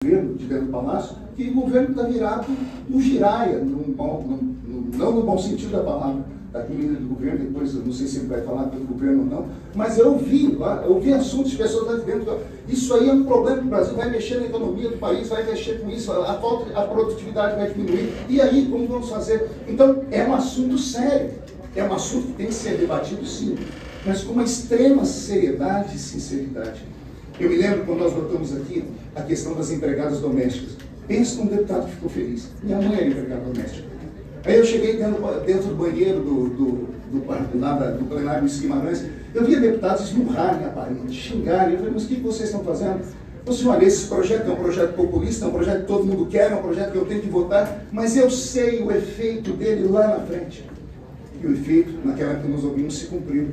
governo de dentro do Palácio, que o governo está virado no giraia, não no bom sentido da palavra, da comida do governo. Depois eu não sei se ele vai falar pelo governo ou não, mas eu ouvi assuntos de pessoas lá dentro. Isso aí é um problema do Brasil, vai mexer na economia do país, vai mexer com isso, a produtividade vai diminuir, e aí como vamos fazer? Então é um assunto sério, é um assunto que tem que ser debatido sim, mas com uma extrema seriedade e sinceridade. Eu me lembro quando nós botamos aqui a questão das empregadas domésticas. Pensa num deputado que ficou feliz. Minha mãe era empregada doméstica. Aí eu cheguei dentro do banheiro do plenário Luiz Guimarães, eu via deputados esmurrarem a parede, xingarem. Eu falei, mas o que vocês estão fazendo? Eu disse, olha, esse projeto é um projeto populista, é um projeto que todo mundo quer, é um projeto que eu tenho que votar, mas eu sei o efeito dele lá na frente. E o efeito, naquela época que nós ouvimos, se cumpriu.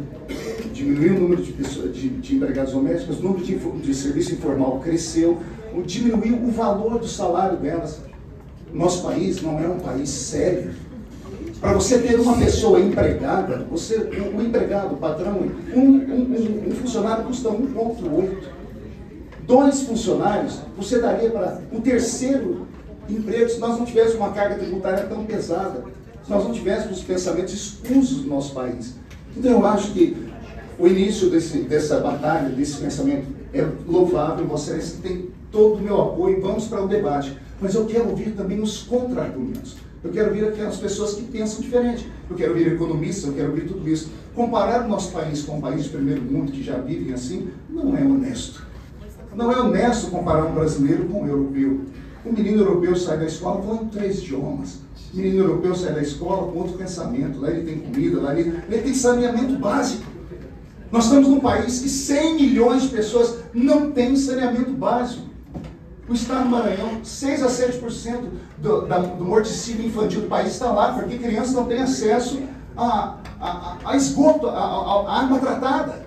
Diminuiu o número de pessoas, de empregados domésticos, o número de serviço informal cresceu, diminuiu o valor do salário delas. Nosso país não é um país sério. Para você ter uma pessoa empregada, o empregado, o patrão, um funcionário custa 1,8. 2 funcionários, você daria para um terceiro emprego se nós não tivéssemos uma carga tributária tão pesada, se nós não tivéssemos os pensamentos escusos do nosso país. Então eu acho que o início dessa batalha, desse pensamento é louvável, vocês têm todo o meu apoio, vamos para o debate. Mas eu quero ouvir também os contra-argumentos. Eu quero ouvir aquelas pessoas que pensam diferente. Eu quero ouvir economistas, eu quero ouvir tudo isso. Comparar o nosso país com um país de primeiro mundo que já vivem assim, não é honesto. Não é honesto comparar um brasileiro com um europeu. O menino europeu sai da escola falando 3 idiomas. O menino europeu sai da escola com outro pensamento. Lá ele tem comida, lá ele tem saneamento básico. Nós estamos num país que 100 milhões de pessoas não têm saneamento básico. O Estado do Maranhão, 6 a 7% do morticínio infantil do país está lá, porque crianças não têm acesso a esgoto, a água tratada.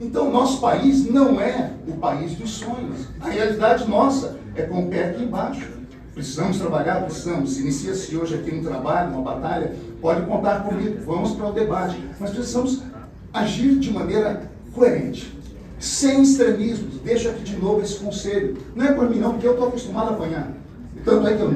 Então, nosso país não é o país dos sonhos. A realidade nossa é com o pé aqui embaixo. Precisamos trabalhar, precisamos. Inicia-se hoje aqui um trabalho, uma batalha, pode contar comigo, vamos para o debate. Mas precisamos agir de maneira coerente, sem extremismos. Deixo aqui de novo esse conselho. Não é por mim não, porque eu estou acostumado a apanhar. Tanto é que eu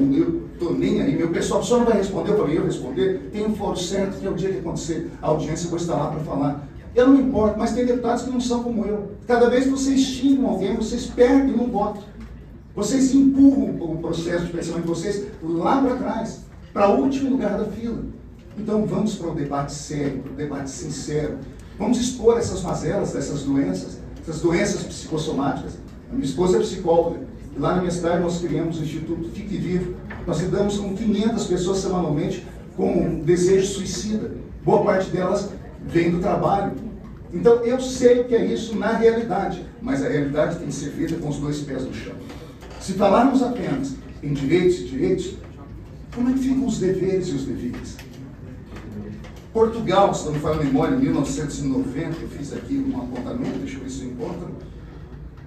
estou nem aí. Meu pessoal só não vai responder, eu falei, eu responder. Tem um fórum certo, que é o dia que acontecer a audiência, eu vou estar lá para falar. Eu não me importo, mas tem deputados que não são como eu. Cada vez que vocês xingam alguém, vocês perdem um voto. Vocês empurram o processo de pensamento de vocês lá para trás, para o último lugar da fila. Então vamos para o debate sério, para o debate sincero. Vamos expor essas mazelas, essas doenças psicossomáticas. A minha esposa é psicóloga. Lá na minha cidade nós criamos o Instituto Fique Vivo. Nós lidamos com 500 pessoas semanalmente com um desejo suicida. Boa parte delas vem do trabalho. Então eu sei o que é isso na realidade, mas a realidade tem que ser feita com os 2 pés no chão. Se falarmos apenas em direitos, como é que ficam os deveres e os deveres? Portugal, se não me falha a memória, em 1990, eu fiz aqui um apontamento, deixa eu ver se eu encontro.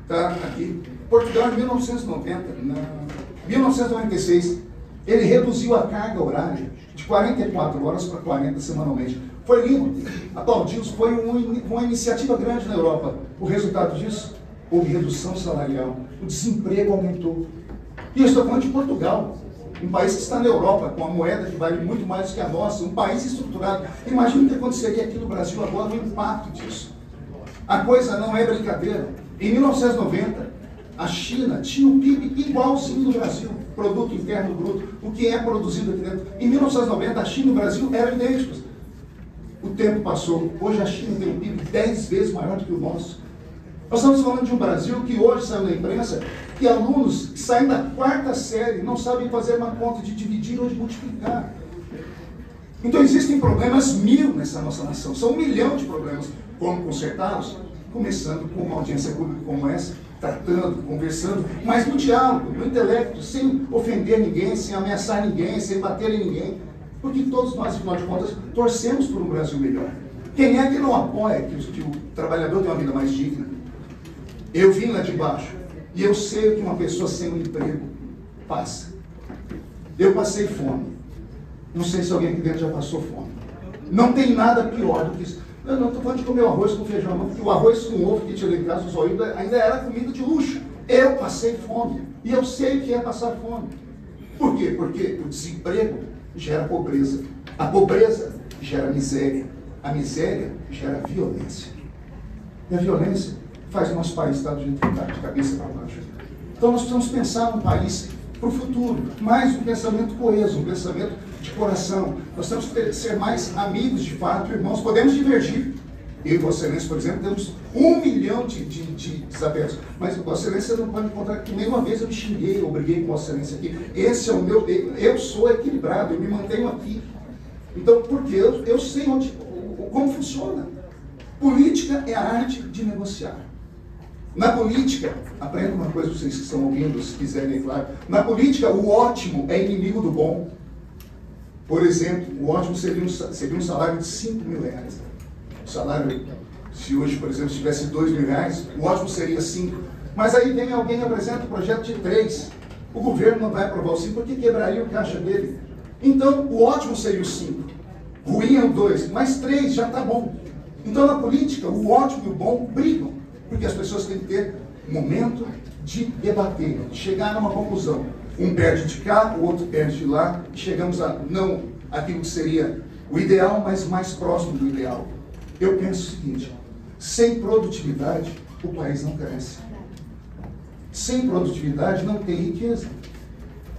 Está aqui. Portugal, em 1996, ele reduziu a carga horária de 44 horas para 40 semanalmente. Foi lindo, aplaudimos, foi uma iniciativa grande na Europa. O resultado disso, houve redução salarial, o desemprego aumentou. E eu estou falando de Portugal, um país que está na Europa, com a moeda que vale muito mais do que a nossa, um país estruturado. Imagina o que aconteceria aqui no Brasil agora, o impacto disso. A coisa não é brincadeira. Em 1990, a China tinha um PIB igualzinho do Brasil, Produto Interno Bruto, o que é produzido aqui dentro. Em 1990, a China e o Brasil eram idênticos. O tempo passou, hoje a China tem um PIB 10 vezes maior do que o nosso. Nós estamos falando de um Brasil que hoje saiu na imprensa que alunos que saem da 4ª série não sabem fazer uma conta de dividir ou de multiplicar. Então existem problemas 1000 nessa nossa nação, são 1 milhão de problemas. Como consertá-los? Começando com uma audiência pública como essa, tratando, conversando, mas no diálogo, no intelecto, sem ofender ninguém, sem ameaçar ninguém, sem bater em ninguém. Porque todos nós, afinal de contas, torcemos por um Brasil melhor. Quem é que não apoia que o trabalhador tenha uma vida mais digna? Eu vim lá de baixo e eu sei o que uma pessoa sem um emprego passa. Eu passei fome. Não sei se alguém aqui dentro já passou fome. Não tem nada pior do que isso. Eu não estou falando de comer arroz com feijão, não, porque o arroz com ovo que tinha lá em casa, os olhos, ainda era comida de luxo. Eu passei fome. E eu sei que é passar fome. Por quê? Porque o desemprego gera pobreza. A pobreza gera miséria. A miséria gera violência. E a violência faz o nosso país estar do jeito que está, de cabeça para baixo. Então nós precisamos pensar num país para o futuro, mais um pensamento coeso, um pensamento de coração. Nós temos que ser mais amigos de fato, irmãos. Podemos divergir. Eu e Vossa Excelência, por exemplo, temos 1 milhão de desafios. Mas Vossa Excelência não pode encontrar que nenhuma vez eu me xinguei, eu briguei com Vossa Excelência aqui. Esse é o meu. Eu sou equilibrado, eu me mantenho aqui. Então, porque eu sei como funciona. Política é a arte de negociar. Na política, aprenda uma coisa, vocês que estão ouvindo, se quiserem, é claro. Na política, o ótimo é inimigo do bom. Por exemplo, o ótimo seria um salário de 5 mil reais. O salário, se hoje, por exemplo, tivesse 2 mil reais, o ótimo seria 5. Mas aí vem alguém e apresenta um projeto de 3. O governo não vai aprovar o 5 porque quebraria o caixa dele. Então, o ótimo seria o 5. Ruim é o 2, mas 3 já está bom. Então, na política, o ótimo e o bom brigam. Porque as pessoas têm que ter um momento de debater, de chegar a uma conclusão. Um perde de cá, o outro perde de lá, e chegamos a não aquilo que seria o ideal, mas mais próximo do ideal. Eu penso o seguinte: sem produtividade, o país não cresce. Sem produtividade, não tem riqueza.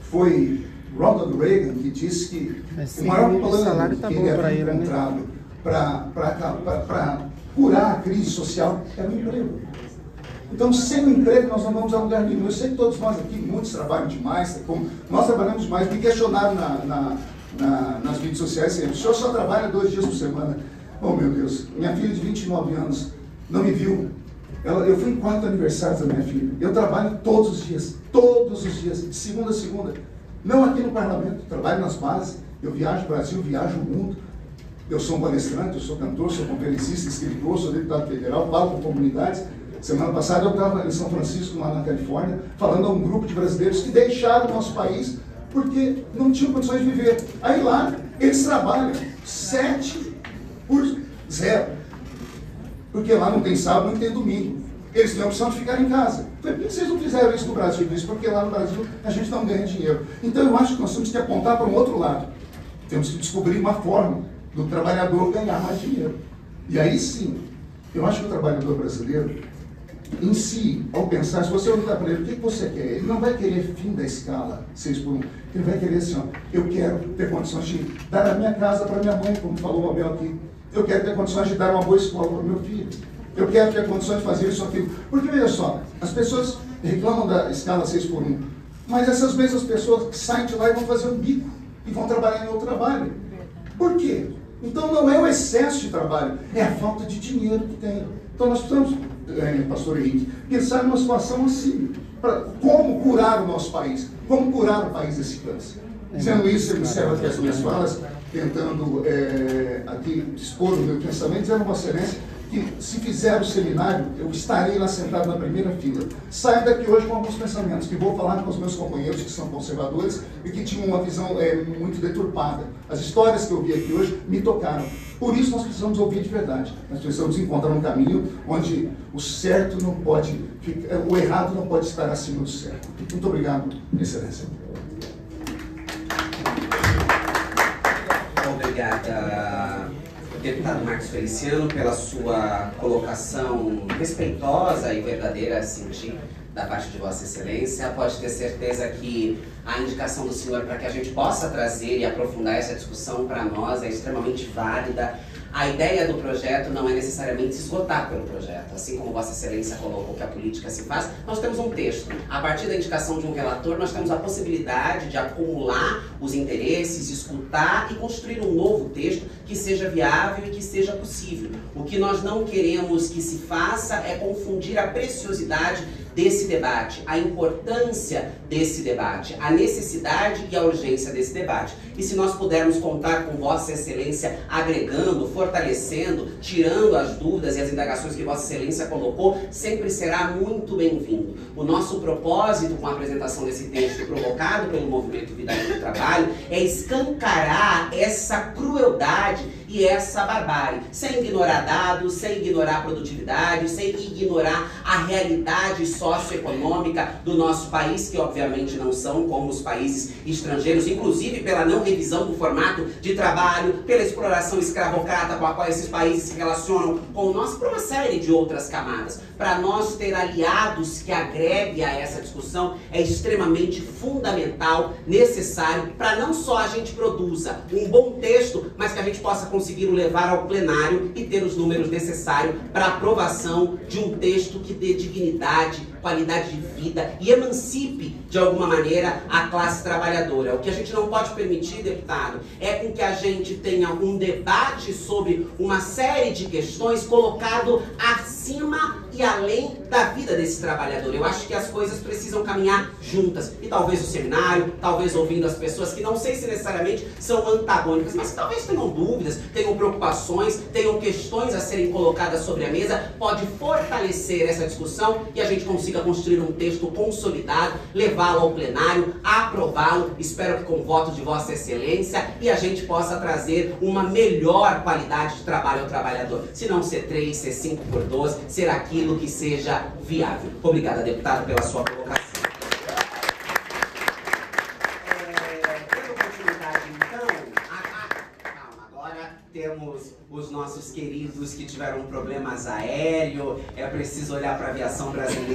Foi Ronald Reagan que disse que o maior plano que ele havia encontrado para curar a crise social era o emprego. Então, sem o emprego, nós não vamos a lugar nenhum. Eu sei que todos nós aqui, muitos trabalham demais, como nós trabalhamos demais. Me questionaram nas redes sociais sempre: o senhor só trabalha 2 dias por semana. Oh, meu Deus, minha filha de 29 anos não me viu. Eu fui em 4 aniversários da minha filha. Eu trabalho todos os dias, de segunda a segunda. Não aqui no parlamento, trabalho nas bases. Eu viajo o Brasil, viajo o mundo. Eu sou um palestrante, eu sou cantor, sou conferencista, escritor, sou deputado federal, falo com comunidades. Semana passada eu estava em São Francisco, lá na Califórnia, falando a um grupo de brasileiros que deixaram o nosso país porque não tinham condições de viver. Aí lá, eles trabalham 7 por 0. Porque lá não tem sábado, não tem domingo. Eles têm a opção de ficar em casa. Por que vocês não fizeram isso no Brasil? Isso porque lá no Brasil a gente não ganha dinheiro. Então eu acho que nós temos que apontar para um outro lado. Temos que descobrir uma forma do trabalhador ganhar mais dinheiro. E aí sim, eu acho que o trabalhador brasileiro, em si, ao pensar, se você perguntar para ele o que você quer, ele não vai querer fim da escala 6 por 1. Ele vai querer assim: ó, eu quero ter condições de dar a minha casa para minha mãe, como falou o Abel aqui. Eu quero ter condições de dar uma boa escola para o meu filho. Eu quero ter condições de fazer isso ou aquilo. Porque, veja só, as pessoas reclamam da escala 6 por 1, mas essas mesmas pessoas saem de lá e vão fazer um bico e vão trabalhar em outro trabalho. Por quê? Então não é o excesso de trabalho, é a falta de dinheiro que tem. Então nós precisamos, pastor Henrique, pensar numa situação assim, para como curar o nosso país, como curar o país desse câncer. Dizendo isso, eu encerro aqui as minhas falas, tentando aqui expor o meu pensamento, dizendo a Vossa Excelência que se fizer o seminário, eu estarei lá sentado na primeira fila. Saio daqui hoje com alguns pensamentos, que vou falar com os meus companheiros que são conservadores e que tinham uma visão muito deturpada. As histórias que eu vi aqui hoje me tocaram. Por isso nós precisamos ouvir de verdade. Nós precisamos encontrar um caminho onde o certo não pode ficar, o errado não pode estar acima do certo. Muito obrigado, Excelência. Obrigada, deputado Marcos Feliciano, pela sua colocação respeitosa e verdadeira, assim, da parte de Vossa Excelência. Pode ter certeza que a indicação do senhor para que a gente possa trazer e aprofundar essa discussão para nós é extremamente válida. A ideia do projeto não é necessariamente se esgotar pelo projeto. Assim como Vossa Excelência colocou que a política se faz, nós temos um texto. A partir da indicação de um relator, nós temos a possibilidade de acumular os interesses, escutar e construir um novo texto que seja viável e que seja possível. O que nós não queremos que se faça é confundir a preciosidade desse debate, a importância desse debate, a necessidade e a urgência desse debate. E se nós pudermos contar com Vossa Excelência agregando, fortalecendo, tirando as dúvidas e as indagações que Vossa Excelência colocou, sempre será muito bem-vindo. O nosso propósito com a apresentação desse texto provocado pelo Movimento Vida Livre do Trabalho é escancarar essa crueldade e essa barbárie, sem ignorar dados, sem ignorar produtividade, sem ignorar a realidade socioeconômica do nosso país, que obviamente não são como os países estrangeiros, inclusive pela não revisão do formato de trabalho, pela exploração escravocrata com a qual esses países se relacionam com o nosso, por uma série de outras camadas. Para nós ter aliados que agreguem a essa discussão é extremamente fundamental, necessário, para não só a gente produza um bom texto, mas que a gente possa conseguir o levar ao plenário e ter os números necessários para a aprovação de um texto que dê dignidade, qualidade de vida e emancipe, de alguma maneira, a classe trabalhadora. O que a gente não pode permitir, deputado, é com que a gente tenha um debate sobre uma série de questões colocado acima e além da vida desse trabalhador. Eu acho que as coisas precisam caminhar juntas. E talvez o seminário, talvez ouvindo as pessoas que não sei se necessariamente são antagônicas, mas que talvez tenham dúvidas, tenham preocupações, tenham questões a serem colocadas sobre a mesa, pode fortalecer essa discussão e a gente consiga construir um texto consolidado, levá-lo ao plenário, aprová-lo, espero que com voto de Vossa Excelência, e a gente possa trazer uma melhor qualidade de trabalho ao trabalhador. Se não ser 3, ser 5 por 12, ser aquilo que seja viável. Obrigada, deputado, pela sua colocação. Dando continuidade, então, calma, agora temos os nossos queridos que tiveram problemas aéreos, é preciso olhar para a aviação brasileira.